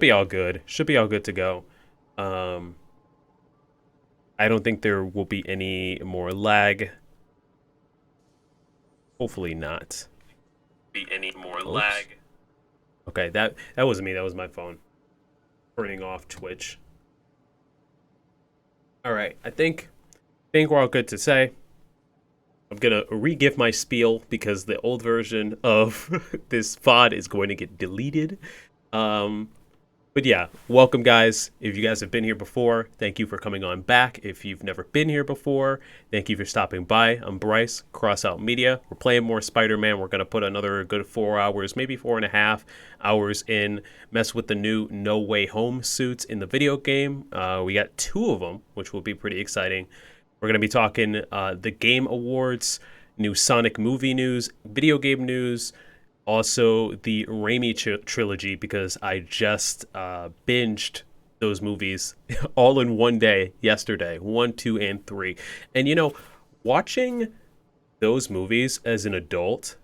Be all good. Should be all good to go. Um, I don't think there will be any more lag. Hopefully not. Be any more Oops. lag. Okay, that wasn't me. That was my phone turning off Twitch. All right, I think we're all good to say. I'm gonna re-give my spiel because the old version of this VOD is going to get deleted. Um, But yeah, welcome guys. If you guys have been here before, thank you for coming on back. If you've never been here before, thank you for stopping by. I'm Bryce, CrossOut Media. We're playing more Spider-Man. We're going to put another good 4 hours, maybe 4.5 hours in, mess with the new No Way Home suits in the video game. We got two of them, which will be pretty exciting. We're going to be talking the Game Awards, new Sonic movie news, video game news, also the Raimi trilogy because I just binged those movies all in one day yesterday, 1, 2, and 3. And watching those movies as an adult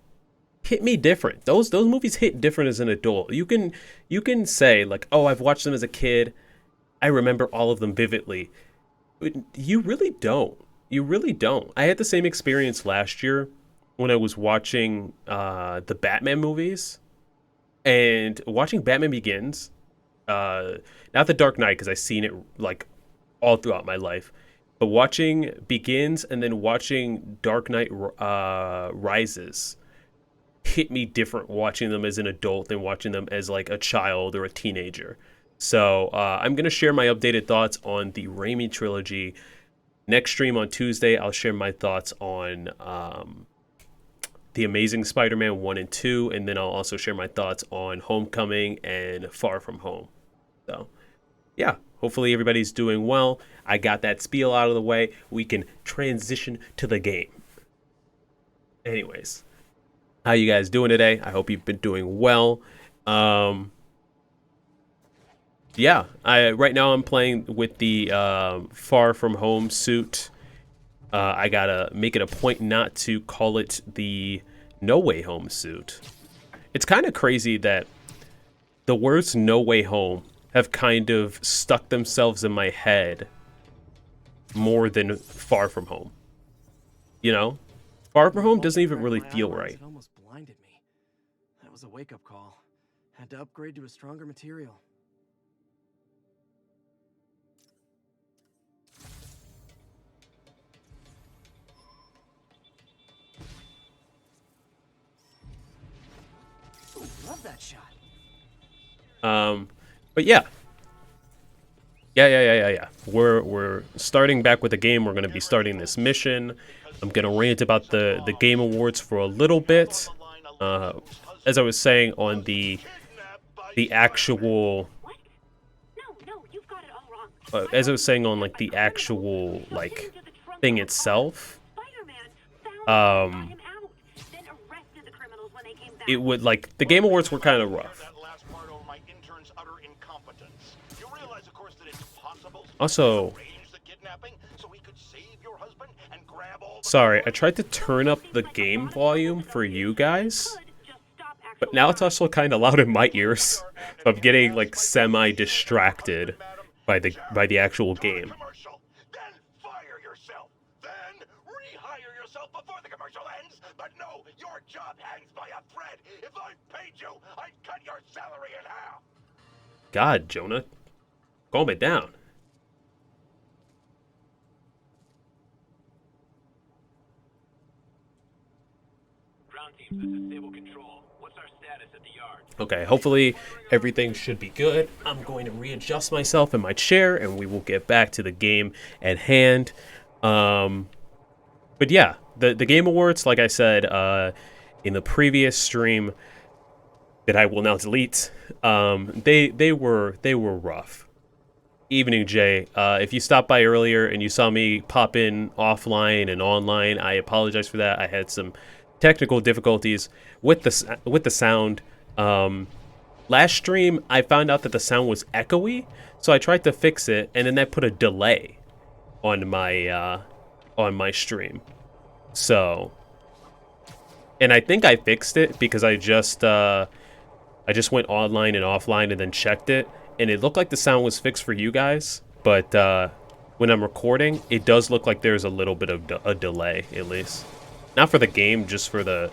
hit me different. Those movies hit different as an adult. You can say like, oh, I've watched them as a kid. I remember all of them vividly. But you really don't. You really don't. I had the same experience last year when I was watching the Batman movies and watching Batman Begins. Not the Dark Knight because I've seen it like all throughout my life, but watching Begins and then watching Dark Knight Rises hit me different watching them as an adult than watching them as like a child or a teenager. So I'm gonna share my updated thoughts on the Raimi trilogy next stream on Tuesday. I'll share my thoughts on the Amazing Spider-Man 1 and 2, and then I'll also share my thoughts on Homecoming and Far From Home. So, yeah, hopefully everybody's doing well. I got that spiel out of the way. We can transition to the game. Anyways, how you guys doing today? I hope you've been doing well. Um, yeah, I right now I'm playing with the Far From Home suit. I gotta make it a point not to call it the No Way Home suit. It's kind of crazy that the words No Way Home have kind of stuck themselves in my head more than Far From Home. You know? Far From The Home bulb doesn't that even grabbed really my feel eyelids right. had almost blinded me. That was a wake-up call. Had to upgrade to a stronger material. Ooh, love that shot. Um, but yeah. We're starting back with the game. We're gonna be starting this mission. I'm gonna rant about the Game Awards for a little bit. Uh, as I was saying on the actual What? No, no, you've got it all wrong. as I was Spider-Man was saying on like kidnapped by the criminals. actual So get like into the trunk thing of a car. itself, Spider-Man found him and got um, him out. Then arrested the criminals when they came it back. would like the Game Awards were kind of rough. Also, sorry, I tried to turn up the game volume for you guys, but now it's also kind of loud in my ears. So I'm getting like semi distracted by the actual game. God, Jonah, calm it down. Ground teams, this is Stable Control. What's our status at the yard? Okay, hopefully everything should be good. I'm going to readjust myself in my chair and we will get back to the game at hand. Um, but yeah, the Game Awards, like I said in the previous stream that I will now delete, they were rough. Evening, Jay. If you stopped by earlier and you saw me pop in offline and online, I apologize for that. I had some technical difficulties with the sound. Um, Last stream, I found out that the sound was echoey, so I tried to fix it, and then that put a delay on my stream. So, and I think I fixed it because I just went online and offline and then checked it, and it looked like the sound was fixed for you guys, but when I'm recording, it does look like there's a little bit of a delay, at least. Not for the game, just for the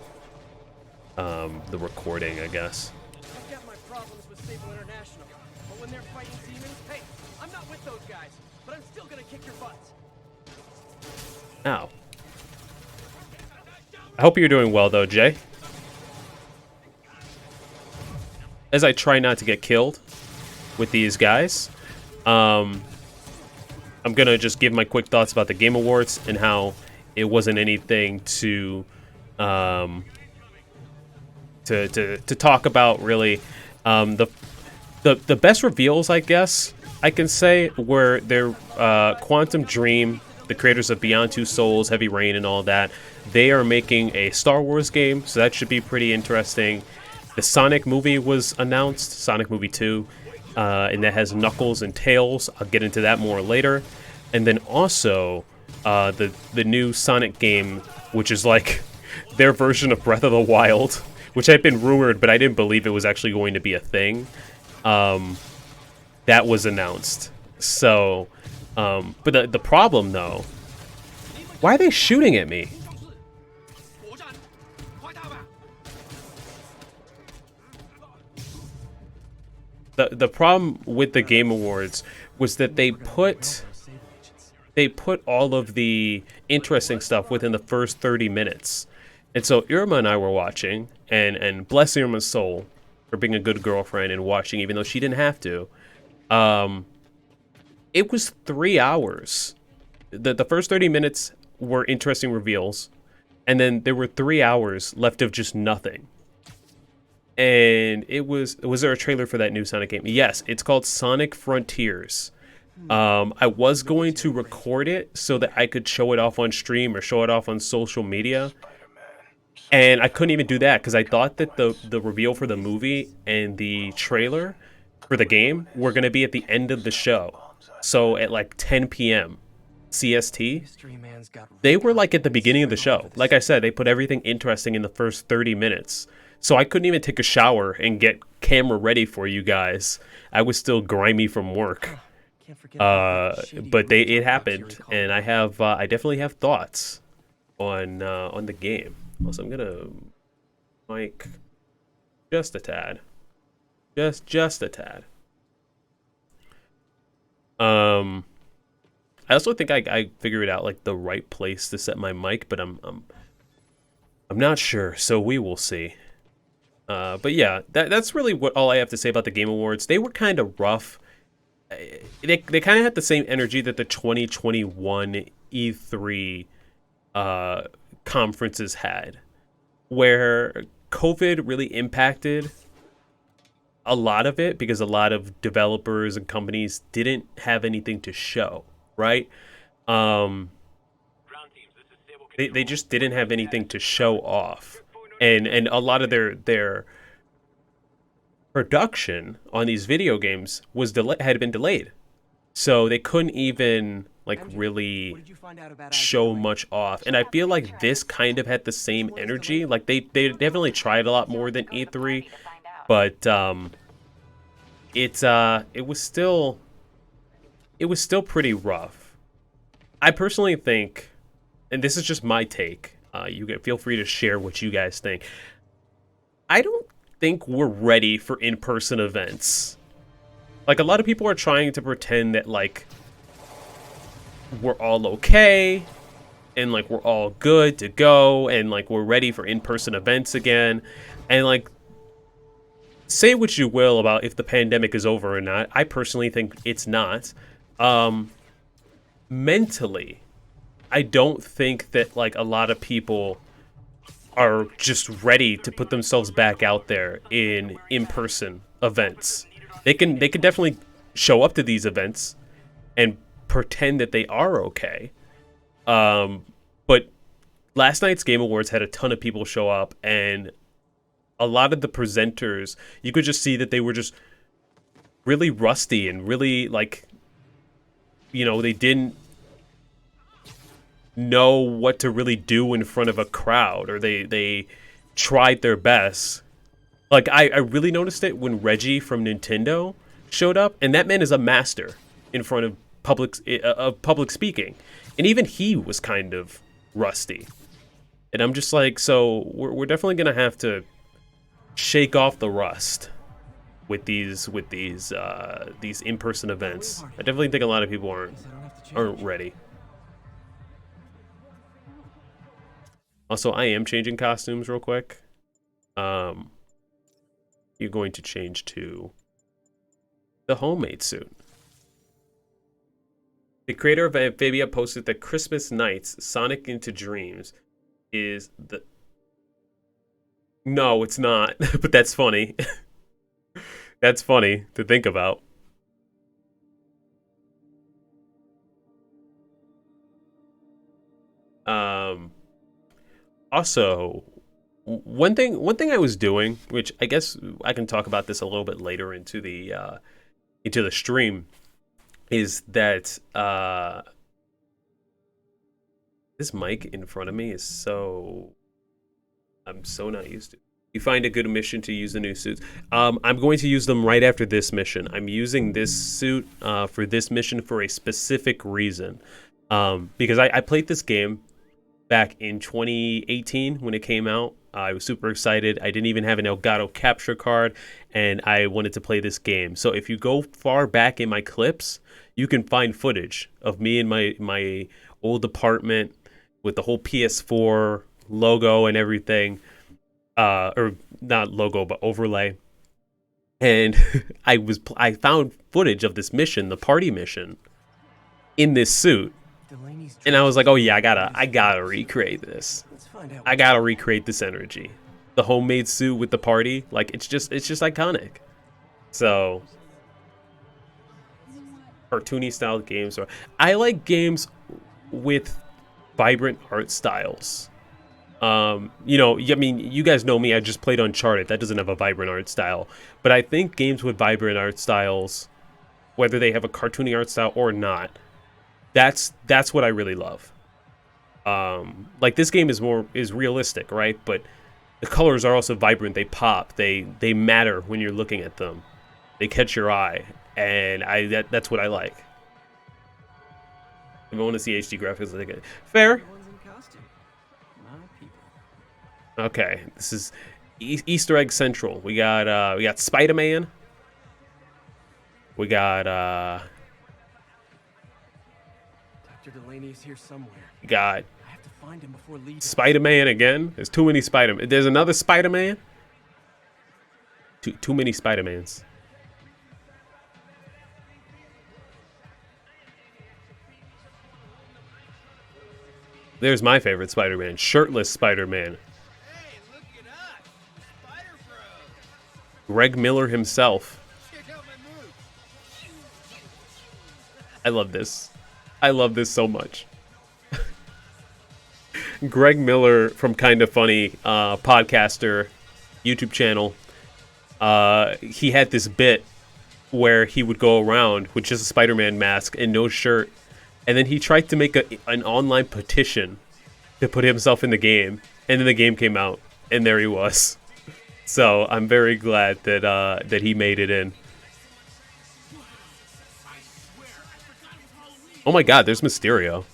recording, I guess. I've got my problems with Sable International, but when they're fighting demons, hey, I'm not with those guys, but I'm still gonna kick your butts. Ow. I hope you're doing well, though, Jay. As I try not to get killed with these guys, I'm gonna just give my quick thoughts about the Game Awards and how it wasn't anything to talk about, really. The best reveals, I guess I can say, were their Quantum Dream, the creators of Beyond Two Souls, Heavy Rain, and all that. They are making a Star Wars game, so that should be pretty interesting. The Sonic movie was announced, Sonic Movie 2, and that has Knuckles and Tails. I'll get into that more later. And then also the new Sonic game, which is like their version of Breath of the Wild, which had been rumored, but I didn't believe it was actually going to be a thing. That was announced. So, but the problem, though, why are they shooting at me? The problem with the Game Awards was that they put all of the interesting stuff within the first 30 minutes. And so Irma and I were watching, and bless Irma's soul for being a good girlfriend and watching, even though she didn't have to. It was 3 hours. The first 30 minutes were interesting reveals, and then there were 3 hours left of just nothing. And was there a trailer for that new Sonic game? Yes, it's called Sonic Frontiers. I was going to record it so that I could show it off on stream or show it off on social media. And I couldn't even do that because I thought that the reveal for the movie and the trailer for the game were going to be at the end of the show. So at like 10 p.m. CST, they were like at the beginning of the show. Like I said, they put everything interesting in the first 30 minutes. So I couldn't even take a shower and get camera ready for you guys. I was still grimy from work. But it happened, and I definitely have thoughts on the game. Also, I'm gonna mic just a tad, just a tad. I also think I figured out like the right place to set my mic, but I'm not sure. So we will see. But yeah, that's really all I have to say about the Game Awards. They were kind of rough. They kind of had the same energy that the 2021 E3 conferences had, where COVID really impacted a lot of it because a lot of developers and companies didn't have anything to show, right? They just didn't have anything to show off. And a lot of their production on these video games had been delayed, so they couldn't even like really show much off. And I feel like this kind of had the same energy. Like they definitely tried a lot more than E3, but it was still pretty rough. I personally think, and this is just my take. Feel free to share what you guys think. I don't think we're ready for in-person events. Like, a lot of people are trying to pretend that, like, we're all okay, and, like, we're all good to go, and, like, we're ready for in-person events again. And, like, say what you will about if the pandemic is over or not. I personally think it's not. Mentally, I don't think that like a lot of people are just ready to put themselves back out there in in-person events. They can definitely show up to these events and pretend that they are okay. But last night's Game Awards had a ton of people show up, and a lot of the presenters, you could just see that they were just really rusty and really like, you know, they didn't know what to really do in front of a crowd, or they tried their best. Like I really noticed it when Reggie from Nintendo showed up, and that man is a master in front of public speaking, and even he was kind of rusty. And I'm just like, so we're definitely gonna have to shake off the rust with these in-person events. I definitely think a lot of people aren't ready. Also, I am changing costumes real quick. You're going to change to the homemade suit. The creator of Amphibia posted that Christmas Nights Sonic into Dreams is the... No, it's not, but that's funny. That's funny to think about. Also, one thing I was doing, which I guess I can talk about this a little bit later into the stream, is that this mic in front of me is I'm so not used to. You find a good mission to use the new suits. I'm going to use them right after this mission. I'm using this suit for this mission for a specific reason. Because I played this game back in 2018 when it came out. I was super excited. I didn't even have an Elgato capture card, and I wanted to play this game. So if you go far back in my clips, you can find footage of me in my old apartment with the whole PS4 logo and everything. Or not logo, but overlay. And I found footage of this mission, the party mission, in this suit. And I was like, oh yeah, I gotta recreate this. I gotta recreate this energy. The homemade suit with the party, like it's just iconic. So cartoony style games I like games with vibrant art styles. You know, I mean, you guys know me, I just played Uncharted. That doesn't have a vibrant art style. But I think games with vibrant art styles, whether they have a cartoony art style or not, that's what I really love. Like this game is realistic, right? But the colors are also vibrant, they pop, they matter when you're looking at them. They catch your eye, and that's what I like. If I want to see HD graphics, I think fair. Okay, this is Easter Egg Central. We got Spider-Man. We got Dr. Delaney's here somewhere. we got I have to find him before leaving. Spider-Man again. There's too many Spider-Man. There's another Spider-Man. Too many Spider-Mans. There's my favorite Spider-Man, shirtless Spider-Man. Hey, look at us, Spider Bros. Greg Miller himself. Check out my moves. I love this. I love this so much. Greg Miller from Kinda Funny, podcaster, YouTube channel. He had this bit where he would go around with just a Spider-Man mask and no shirt. And then he tried to make an online petition to put himself in the game. And then the game came out. And there he was. So I'm very glad that he made it in. Oh my god, there's Mysterio.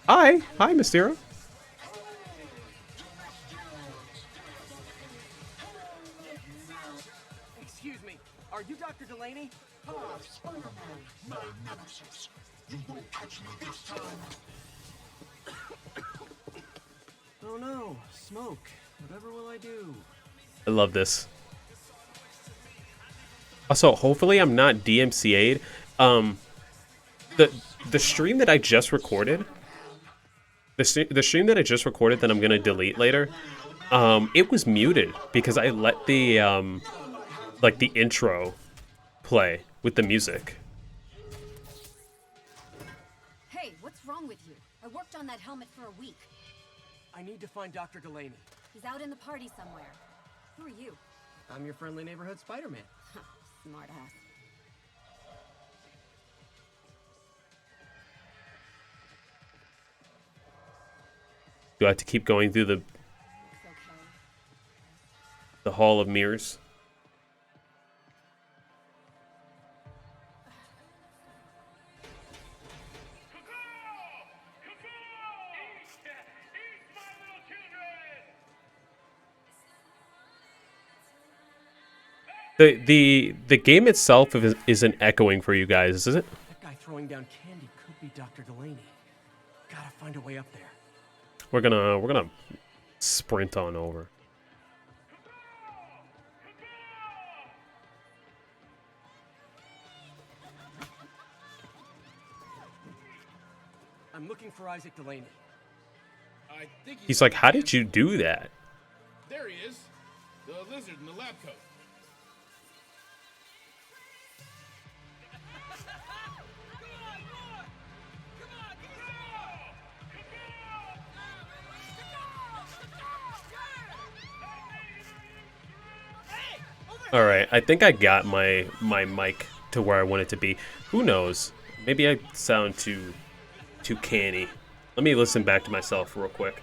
Hi, Mysterio. Excuse me, are you Dr. Delaney? Oh no, smoke. Whatever will I do? I love this. Also, hopefully I'm not DMCA'd. The stream that I just recorded, the stream that I just recorded that I'm gonna delete later, it was muted because I let the like the intro play with the music. Hey, what's wrong with you? I worked on that helmet for a week. I need to find Dr. Delaney. He's out in the party somewhere. Who are you? I'm your friendly neighborhood Spider-Man. Smart ass. Do I have to keep going through It's okay. the Hall of Mirrors? The game itself isn't echoing for you guys, is it? That guy throwing down candy could be Dr. Delaney. Gotta find a way up there. We're gonna sprint on over. I'm looking for Isaac Delaney. I think He's like, how did you do that? There he is. The lizard in the lab coat. All right, I think I got my mic to where I want it to be. Who knows? Maybe I sound too canny. Let me listen back to myself real quick.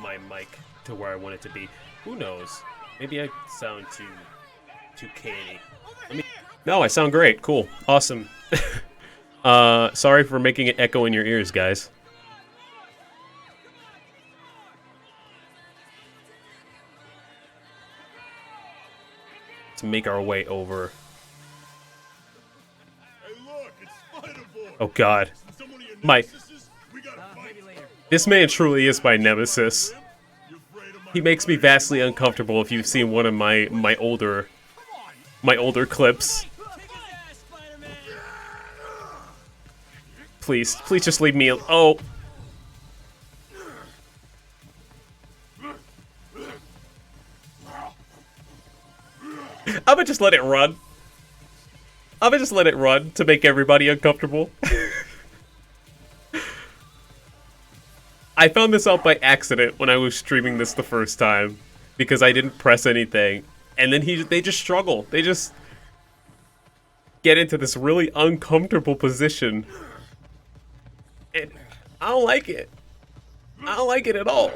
My mic to where I want it to be. Who knows? Maybe I sound too canny. No, I sound great. Cool. Awesome. Sorry for making it echo in your ears, guys. To make our way over. Hey, look, it's Spider-Boy. Oh God, my this man truly is my nemesis. He makes me vastly uncomfortable. If you've seen one of my older clips, please just leave me. Oh. I'm gonna just let it run. I'm gonna just let it run to make everybody uncomfortable. I found this out by accident when I was streaming this the first time because I didn't press anything, and then they just struggle. They just get into this really uncomfortable position, and I don't like it. I don't like it at all.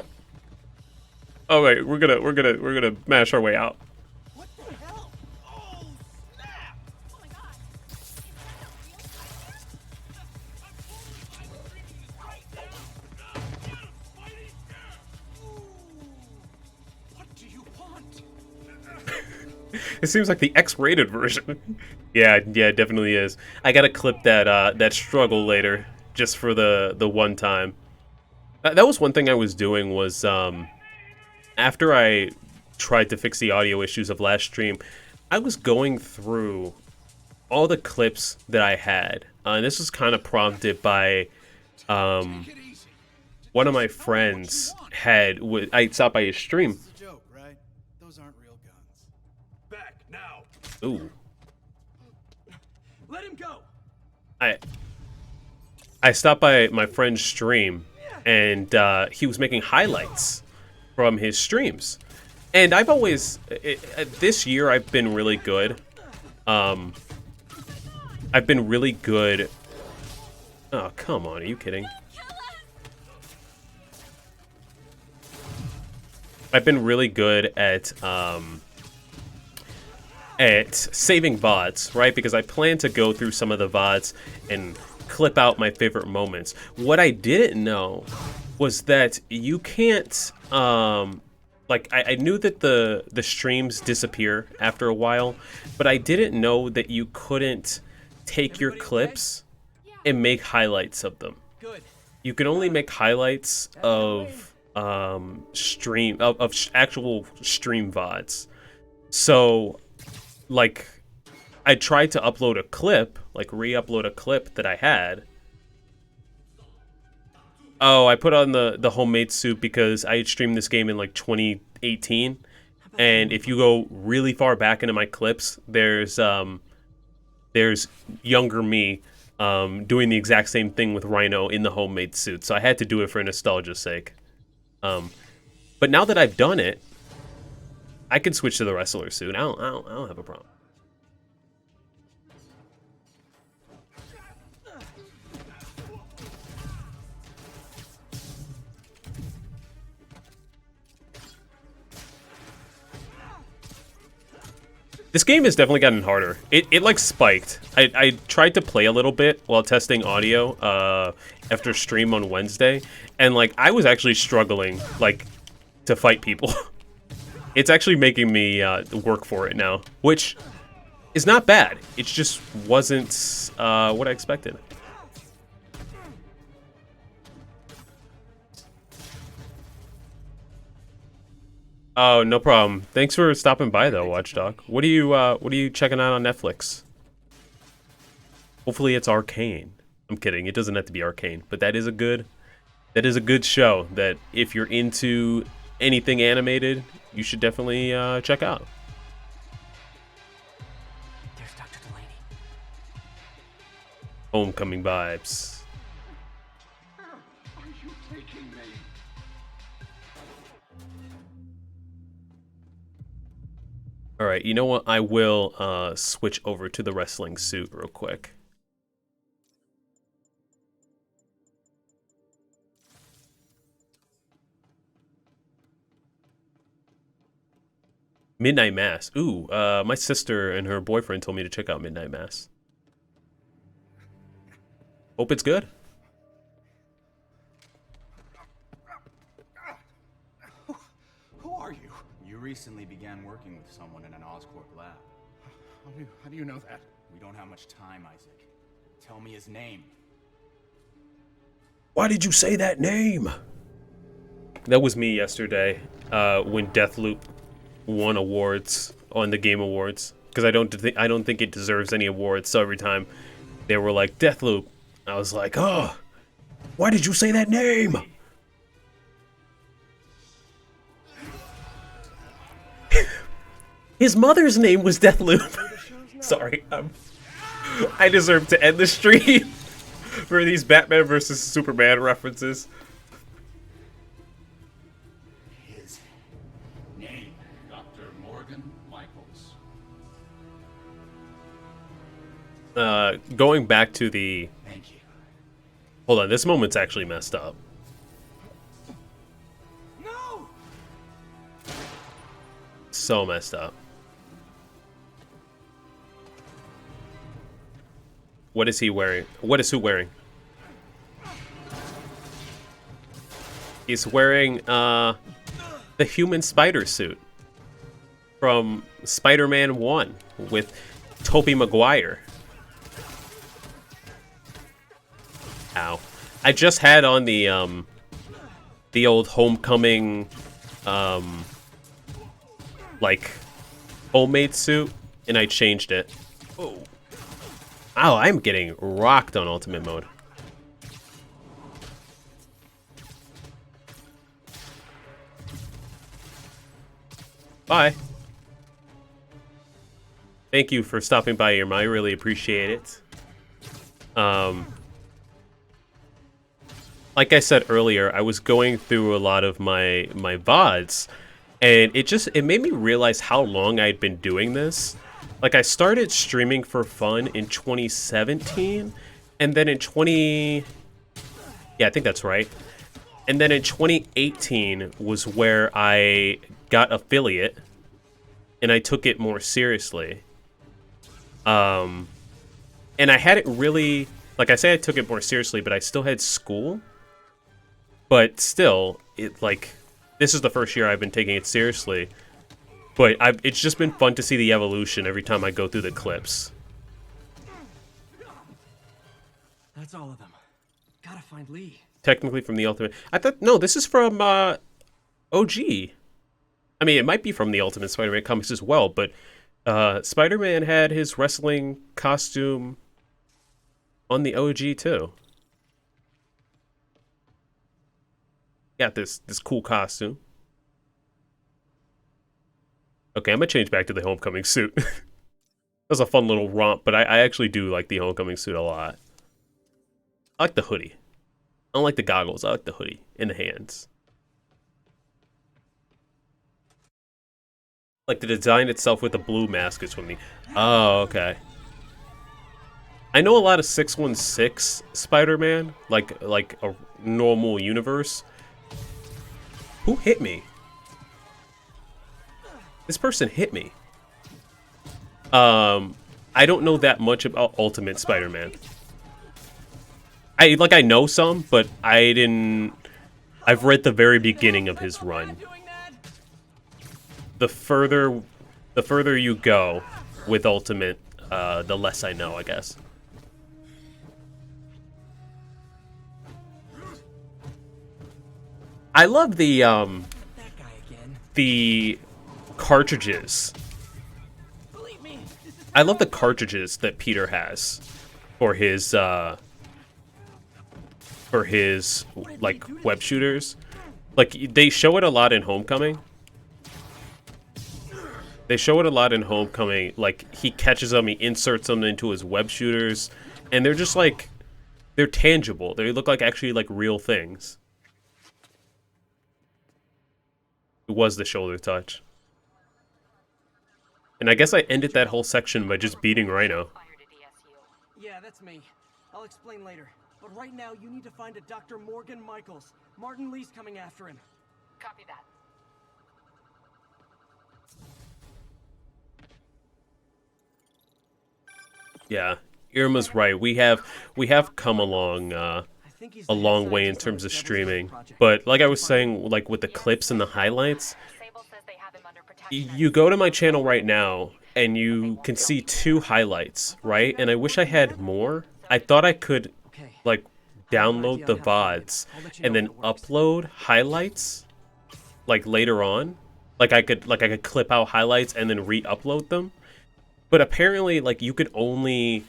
Oh wait, we're gonna mash our way out. It seems like the X-rated version. yeah, it definitely is. I gotta clip that struggle later, just for the one time. That was one thing I was doing was, after I tried to fix the audio issues of last stream, I was going through all the clips that I had. And this was kind of prompted by, one of my friends I stopped by his stream. Ooh. Let him go. I stopped by my friend's stream, and he was making highlights from his streams. And I've always this year I've been really good. I've been really good. Oh, come on, are you kidding? I've been really good at saving VODs, right? Because I plan to go through some of the VODs and clip out my favorite moments. What I didn't know was that you can't, like, I knew that the streams disappear after a while, but I didn't know that you couldn't take your clips and make highlights of them. Good. You can only make highlights of actual stream VODs. So, like, I tried to upload a clip, like re-upload a clip that I had. Oh, I put on the homemade suit because I had streamed this game in like 2018, and if you go really far back into my clips, there's younger me doing the exact same thing with Rhino in the homemade suit. So I had to do it for nostalgia's sake. But now that I've done it, I can switch to the wrestler suit. I don't have a problem. This game has definitely gotten harder. It like spiked. I tried to play a little bit while testing audio after stream on Wednesday, and like I was actually struggling like to fight people. It's actually making me work for it now, which is not bad. It just wasn't what I expected. Oh, no problem. Thanks for stopping by, though, Watchdog. What are you checking out on Netflix? Hopefully, it's Arcane. I'm kidding. It doesn't have to be Arcane, but that is a good show. That if you're into anything animated, you should definitely check out. There's Dr. Delaney. Homecoming vibes. All right, you know what? I will switch over to the wrestling suit real quick. Midnight Mass. Ooh, my sister and her boyfriend told me to check out Midnight Mass. Hope it's good. Who are you? You recently began working with someone in an Oscorp lab. How do you know that? We don't have much time, Isaac. Tell me his name. Why did you say that name? That was me yesterday when Deathloop won awards on the Game Awards, because I don't think it deserves any awards. So every time they were like Deathloop, I was like, oh, why did you say that name? His mother's name was Deathloop. Sorry, I deserve to end the stream for these Batman versus Superman references. His name, Dr. Morgan Michaels. Going back to the... Thank you. Hold on, this moment's actually messed up. No! So messed up. What is he wearing? What is who wearing? He's wearing the human spider suit from Spider-Man 1 with Tobey Maguire. Ow. I just had on the old Homecoming like homemade suit, and I changed it. Oh. Ow, I'm getting rocked on ultimate mode. Bye. Thank you for stopping by, Irma. I really appreciate it. Like I said earlier, I was going through a lot of my VODs, and it made me realize how long I'd been doing this. Like, I started streaming for fun in 2017, and then in yeah, I think that's right. And then in 2018 was where I got affiliate, and I took it more seriously. And I hadn't really, like I say, I took it more seriously, but I still had school. But still, this is the first year I've been taking it seriously. But it's just been fun to see the evolution every time I go through the clips. That's all of them. Gotta find Lee. Technically from the Ultimate... I thought... No, this is from OG. I mean, it might be from the Ultimate Spider-Man comics as well, but Spider-Man had his wrestling costume on the OG too. Got this cool costume. Okay, I'm gonna change back to the Homecoming suit. That was a fun little romp, but I actually do like the Homecoming suit a lot. I like the hoodie. I don't like the goggles. I like the hoodie and the hands. Like the design itself with the blue mask is from the... Oh, okay. I know a lot of 616 Spider-Man, like a normal universe. Who hit me? This person hit me. I don't know that much about Ultimate Spider-Man. I know some, but I've read the very beginning of his run. The further you go with Ultimate, the less I know, I guess. I love the cartridges. I love the cartridges that Peter has for his like web shooters. Like they show it a lot in Homecoming. They show it a lot in Homecoming. Like he catches them, he inserts them into his web shooters, and they're just like they're tangible. They look like actually like real things. It was the shoulder touch. And I guess I ended that whole section by just beating Rhino. Yeah, that's me. I'll explain later. But right now, you need to find a Dr. Morgan Michaels. Martin Lee's coming after him. Copy that. Yeah, Irma's right. We have come along a long way in terms of streaming. But like I was saying, like with the clips and the highlights, you go to my channel right now and you can see 2 highlights, right? And I wish I had more. I thought I could like download the VODs and then upload highlights like later on. Like I could clip out highlights and then re-upload them. But apparently like you could only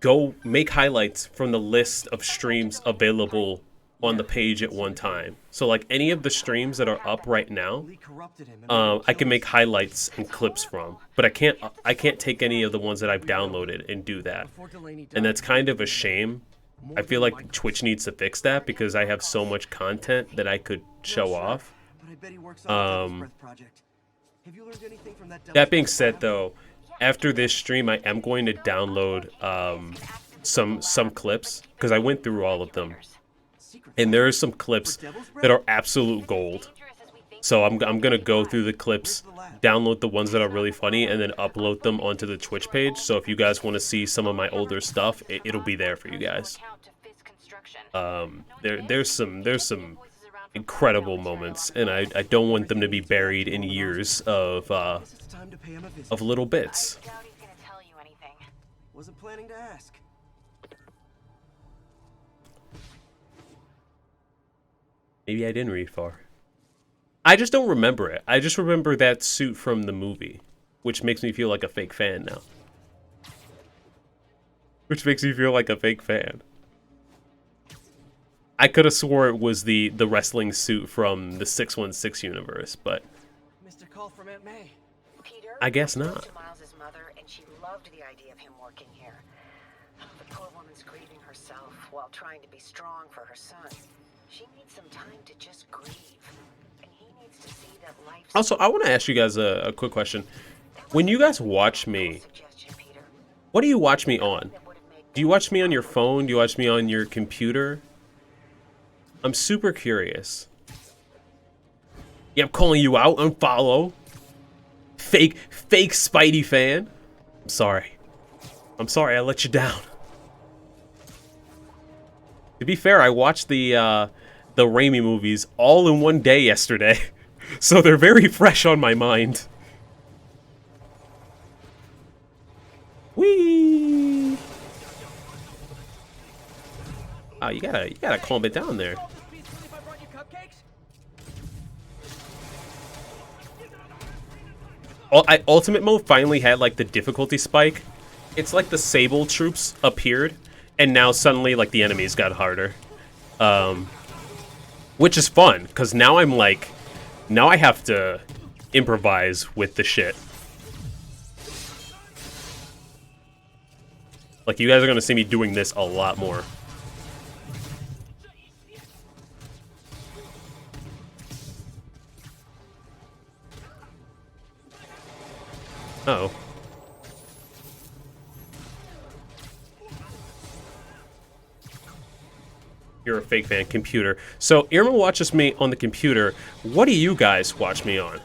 go make highlights from the list of streams available on the page at one time. So like any of the streams that are up right now, I can make highlights and clips from, but I can't take any of the ones that I've downloaded and do that. And that's kind of a shame. I feel like Twitch needs to fix that because I have so much content that I could show off. That being said though, after this stream I am going to download some clips because I went through all of them. And there are some clips that are absolute gold. So I'm gonna go through the clips, download the ones that are really funny, and then upload them onto the Twitch page. So if you guys want to see some of my older stuff, it'll be there for you guys. There's some incredible moments, and I don't want them to be buried in years of little bits. Wasn't planning to ask. Maybe I didn't read far. I just don't remember it. I just remember that suit from the movie, which makes me feel like a fake fan now. Which makes me feel like a fake fan. I could have swore it was the wrestling suit from the 616 universe, but Missed a call from Aunt May. Peter, I guess not. to Miles's mother, and she loved the idea of him working here. The poor woman's grieving herself while trying to be strong for her son. She needs some time to just grieve, and he needs to see that life. Also, I want to ask you guys a quick question. When you guys watch me, what do you watch me on? Do you watch me on your phone? Do you watch me on your computer? I'm super curious. Yeah, I'm calling you out. Unfollow. Fake Spidey fan. I'm sorry. I let you down. To be fair, I watched the Raimi movies all in one day yesterday, so they're very fresh on my mind. Whee! Oh, you gotta calm it down there. Ultimate mode finally had like the difficulty spike. It's like the Sable troops appeared, and now suddenly like the enemies got harder, which is fun because now now I have to improvise with the shit. Like you guys are gonna see me doing this a lot more. Uh-oh. You're a fake fan. Computer. So Irma watches me on the computer. What do you guys watch me on?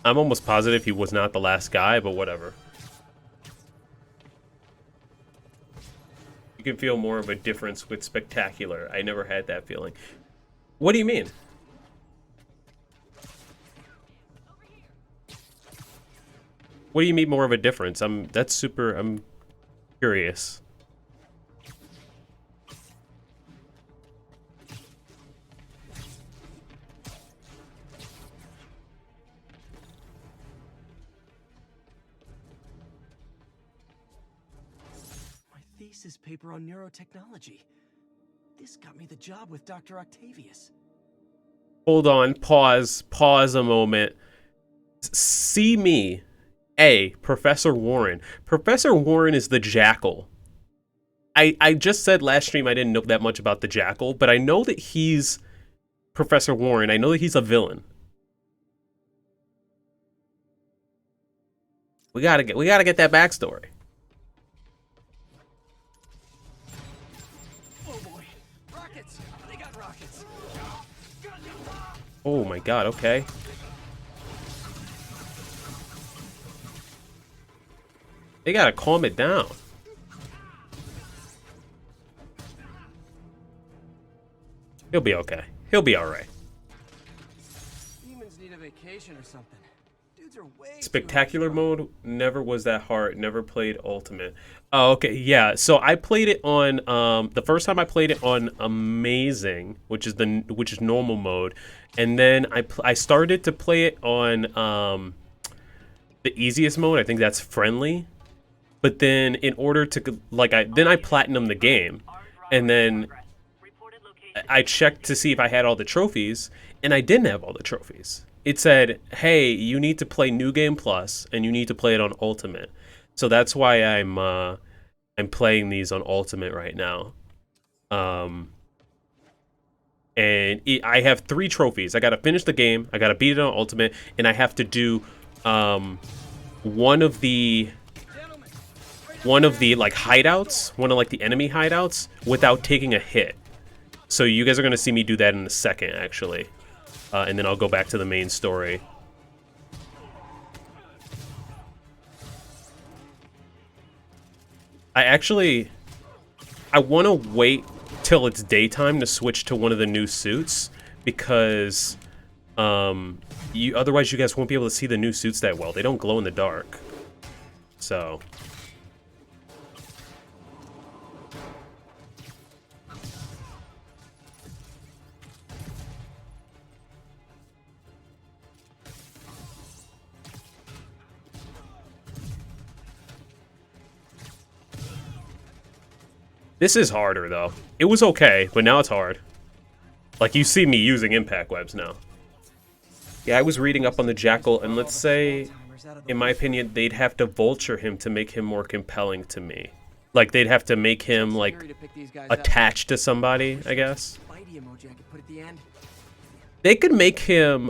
I'm almost positive he was not the last guy, but whatever. You can feel more of a difference with Spectacular. I never had that feeling. What do you mean? What do you mean more of a difference? I'm curious. My thesis paper on neurotechnology. This got me the job with Dr. Octavius. Hold on, pause a moment. See me. Professor Warren. Professor Warren is the Jackal. I just said last stream I didn't know that much about the Jackal, but I know that he's Professor Warren. I know that he's a villain. We gotta get that backstory. Oh boy, rockets! They got rockets. Oh my god, okay. They gotta calm it down. He'll be okay. He'll be alright. Demons need a vacation or something. Dudes are way Spectacular mode never was that hard. Never played Ultimate. Oh, okay, yeah. So I played it on the first time I played it on Amazing, which is normal mode, and then I started to play it on the easiest mode. I think that's friendly. But then in order to I platinumed the game, and then I checked to see if I had all the trophies, and I didn't have all the trophies. It said, "Hey, you need to play New Game Plus, and you need to play it on Ultimate." So that's why I'm playing these on Ultimate right now. I have 3 trophies. I gotta finish the game. I gotta beat it on Ultimate, and I have to do one of the like hideouts, one of like the enemy hideouts, without taking a hit. So you guys are gonna see me do that in a second, actually, and then I'll go back to the main story. I want to wait till it's daytime to switch to one of the new suits, because otherwise you guys won't be able to see the new suits that well. They don't glow in the dark. So this is harder, though. It was okay, but now it's hard. Like, you see me using impact webs now. Yeah, I was reading up on the Jackal, and let's say, in my opinion, they'd have to vulture him to make him more compelling to me. Like, they'd have to make him, like, attached to somebody, I guess. They could make him,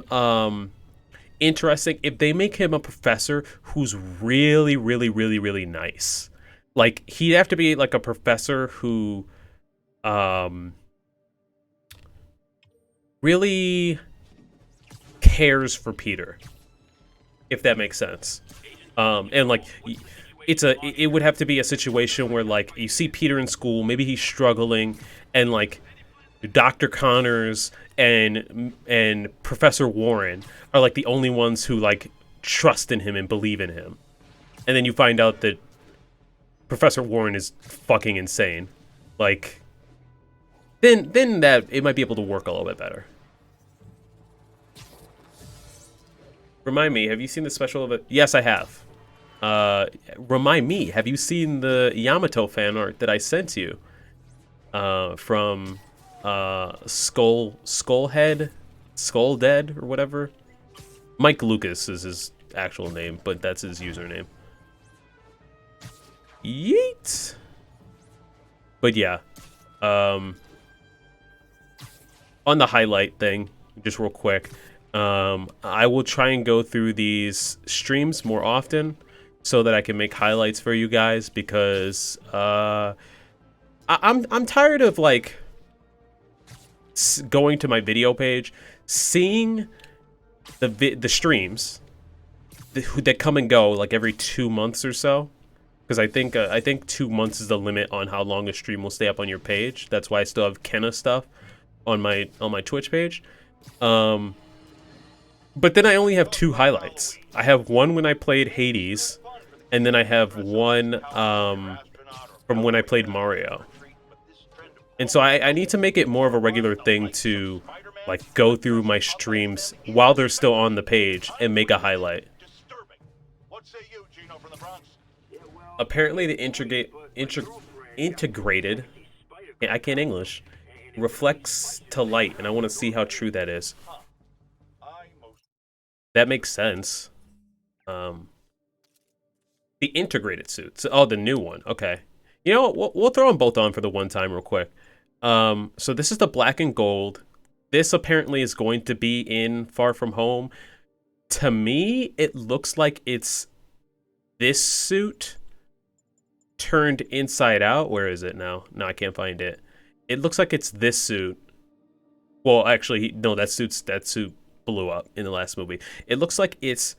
interesting if they make him a professor who's really, really, really, really nice. Like, he'd have to be, like, a professor who, really cares for Peter, if that makes sense. And, like, it would have to be a situation where, like, you see Peter in school, maybe he's struggling, and, like, Dr. Connors and Professor Warren are, like, the only ones who, like, trust in him and believe in him. And then you find out that Professor Warren is fucking insane. Like, then that it might be able to work a little bit better. Remind me, have you seen the special of it? Yes, I have. Remind me, have you seen the Yamato fan art that I sent you? From Skullhead, Skull Dead, or whatever. Mike Lucas is his actual name, but that's his username. Yeet. But yeah, on the highlight thing, just real quick, I will try and go through these streams more often so that I can make highlights for you guys, because I'm tired of, like, going to my video page, seeing the streams, that come and go like every 2 months or so. Because I think 2 months is the limit on how long a stream will stay up on your page. That's why I still have Kenna stuff on my Twitch page. But then I only have 2 highlights. I have one when I played Hades, and then I have one from when I played Mario. And so I need to make it more of a regular thing to like go through my streams while they're still on the page and make a highlight. Apparently the integrated, I can't English, reflects to light, and I want to see how true that is. That makes sense. The integrated suits. Oh, the new one. Okay. You know what? We'll throw them both on for the one time real quick. So this is the black and gold. This apparently is going to be in Far From Home. To me, it looks like it's this suit turned inside out. Where is it now? No, I can't find it. It looks like it's this suit. Well, actually, no, that suit blew up in the last movie. It looks like it's...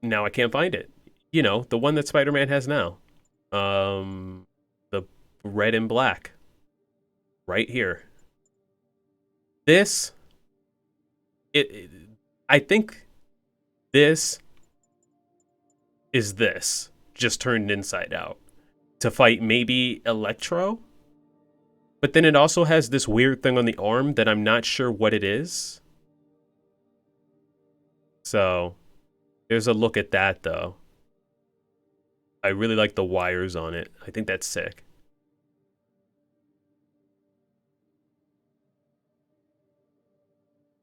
Now I can't find it. You know, the one that Spider-Man has now. The red and black. Right here. This... I think this is this. Just turned inside out. To fight maybe Electro? But then it also has this weird thing on the arm that I'm not sure what it is. So, there's a look at that, though. I really like the wires on it. I think that's sick.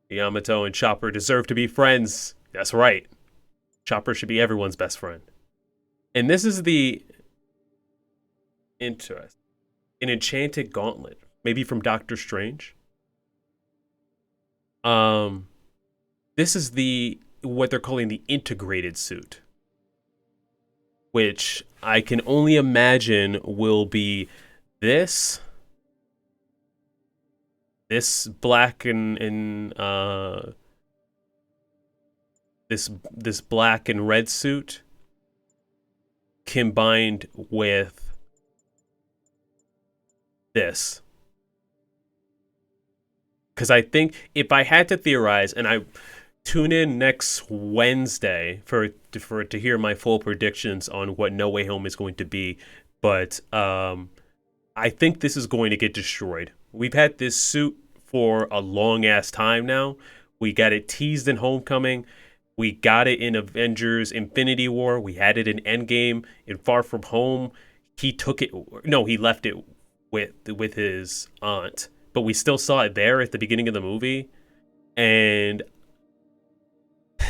Yamato and Chopper deserve to be friends. That's right. Chopper should be everyone's best friend. And this is the... Interesting. An enchanted gauntlet. Maybe from Doctor Strange. This is what they're calling the integrated suit. Which I can only imagine will be this black and this black and red suit combined with this. Because I think if I had to theorize, and I tune in next Wednesday to hear my full predictions on what No Way Home is going to be, but I think this is going to get destroyed. We've had this suit for a long ass time now. We got it teased in Homecoming. We got it in Avengers Infinity War. We had it in Endgame. In Far From Home, he took it. No, he left it with his aunt. But we still saw it there at the beginning of the movie. And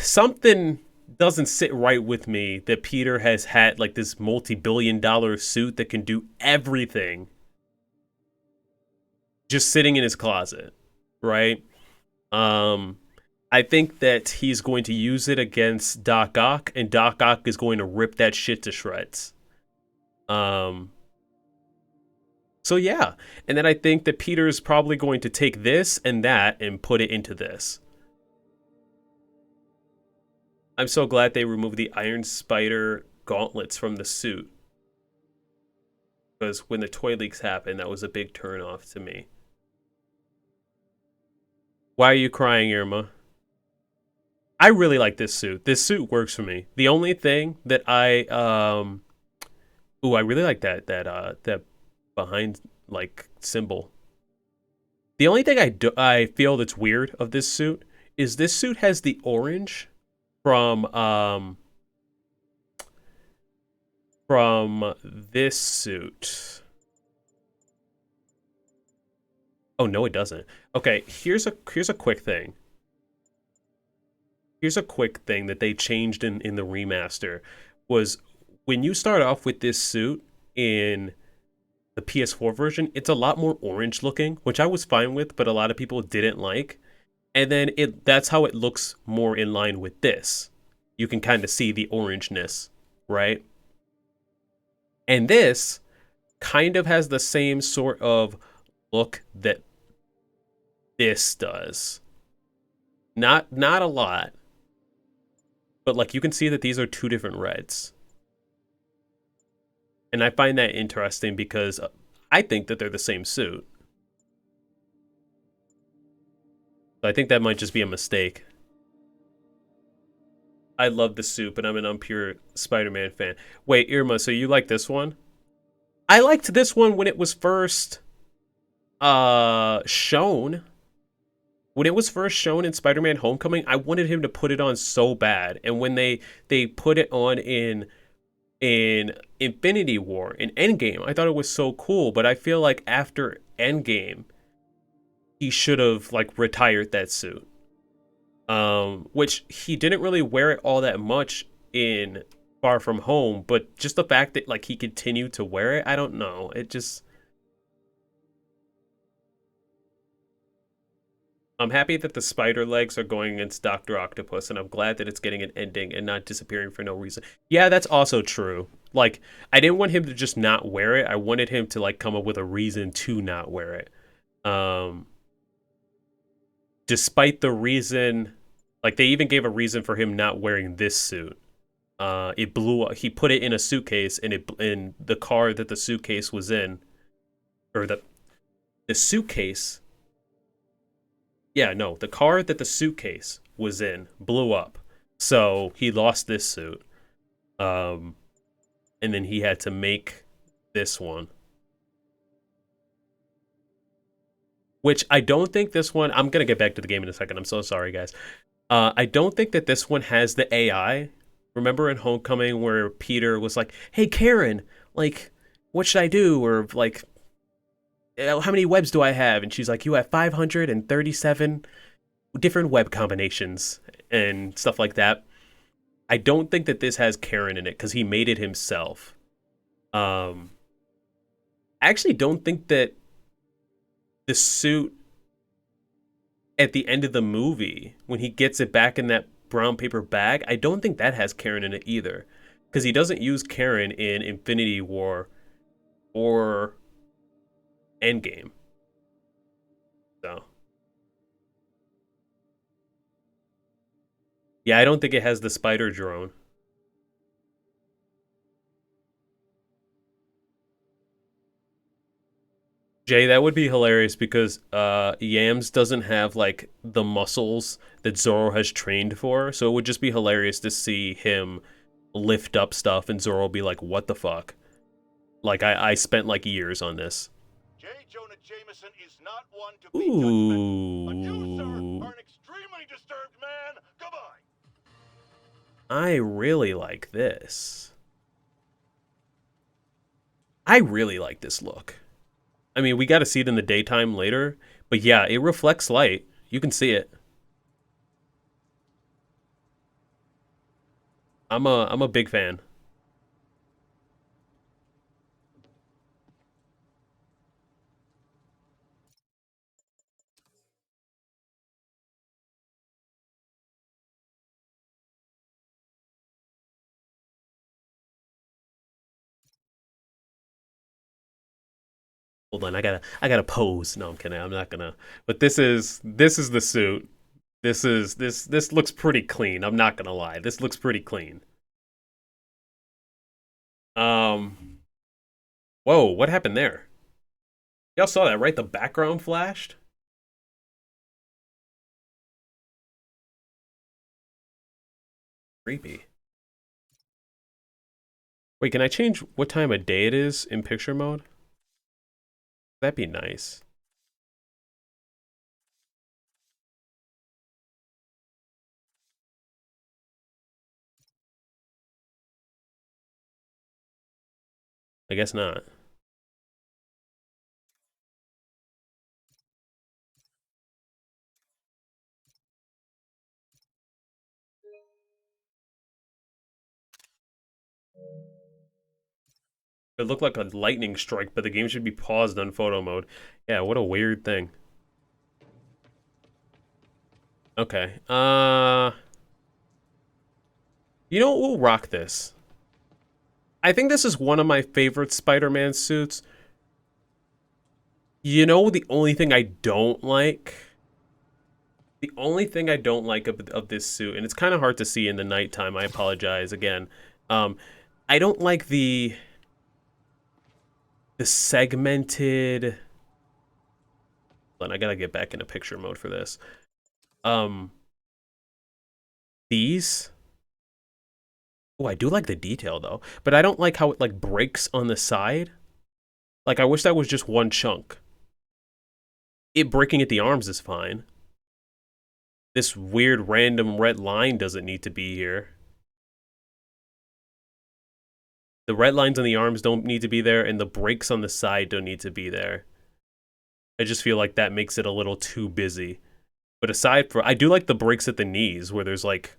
something doesn't sit right with me that Peter has had like this multi-billion-dollar suit that can do everything just sitting in his closet, right? I think that he's going to use it against Doc Ock, and Doc Ock is going to rip that shit to shreds. So yeah, and then I think that Peter is probably going to take this and that and put it into this. I'm so glad they removed the Iron Spider gauntlets from the suit. Because when the toy leaks happened, that was a big turnoff to me. Why are you crying, Irma? I really like this suit. This suit works for me. The only thing that I really like that behind like symbol. The only thing I feel that's weird of this suit is this suit has the orange from this suit. Oh no, it doesn't. Okay, here's a quick thing. Here's a quick thing that they changed in the remaster was when you start off with this suit in the PS4 version, it's a lot more orange looking, which I was fine with, but a lot of people didn't like. And then that's how it looks more in line with this. You can kind of see the orangeness, right? And this kind of has the same sort of look that this does. Not a lot. But like you can see that these are two different reds. And I find that interesting because I think that they're the same suit. So I think that might just be a mistake. I love the suit, but I'm an unpure Spider-Man fan. Wait, Irma, so you like this one? I liked this one when it was first shown. When it was first shown in Spider-Man Homecoming, I wanted him to put it on so bad. And when they put it on in Infinity War, in Endgame, I thought it was so cool, but I feel like after Endgame, he should have like retired that suit. Which he didn't really wear it all that much in Far From Home, but just the fact that like he continued to wear it, I don't know. It just I'm happy that the spider legs are going against Dr. Octopus, and I'm glad that it's getting an ending and not disappearing for no reason. Yeah, that's also true. Like, I didn't want him to just not wear it. I wanted him to like come up with a reason to not wear it. Despite the reason, like they even gave a reason for him not wearing this suit. It blew up. He put it in a suitcase, and it in the car that the suitcase was in, or the suitcase. Yeah, no, the car that the suitcase was in blew up, so he lost this suit. And then he had to make this one, which I don't think this one. I'm gonna get back to the game in a second. I'm so sorry, guys. I don't think that this one has the AI. Remember in Homecoming where Peter was like, "Hey, Karen, like, what should I do?" Or like, how many webs do I have? And she's like, "You have 537 different web combinations and stuff like that." I don't think that this has Karen in it because he made it himself. I actually don't think that the suit at the end of the movie, when he gets it back in that brown paper bag, I don't think that has Karen in it either. Because he doesn't use Karen in Infinity War or Endgame. So. Yeah, I don't think it has the spider drone. Jay, that would be hilarious because Yams doesn't have like the muscles that Zoro has trained for, so it would just be hilarious to see him lift up stuff and Zoro be like, "What the fuck?" Like I spent like years on this. J. Jonah Jameson is not one to be judgmental. But you, sir, Ooh, are an extremely disturbed man. Goodbye. I really like this. I really like this look. I mean, we got to see it in the daytime later, but yeah, it reflects light. You can see it. I'm a big fan. Hold on, I gotta pose. No, I'm kidding. I'm not gonna. But this is the suit. This looks pretty clean. I'm not gonna lie. This looks pretty clean. Um, whoa, what happened there? Y'all saw that, right? The background flashed. Creepy. Wait, can I change what time of day it is in picture mode? That'd be nice. I guess not. It looked like a lightning strike, but the game should be paused on photo mode. Yeah, what a weird thing. Okay. You know what? We'll rock this. I think this is one of my favorite Spider-Man suits. You know the only thing I don't like? The only thing I don't like of this suit, and it's kind of hard to see in the nighttime, I apologize again. I don't like the segmented. Hold on, I gotta get back into picture mode for this. These. Oh, I do like the detail though, but I don't like how it like breaks on the side. Like I wish that was just one chunk. It breaking at the arms is fine. This weird random red line doesn't need to be here. The red lines on the arms don't need to be there, and the breaks on the side don't need to be there. I just feel like that makes it a little too busy. But aside from, I do like the breaks at the knees where there's like,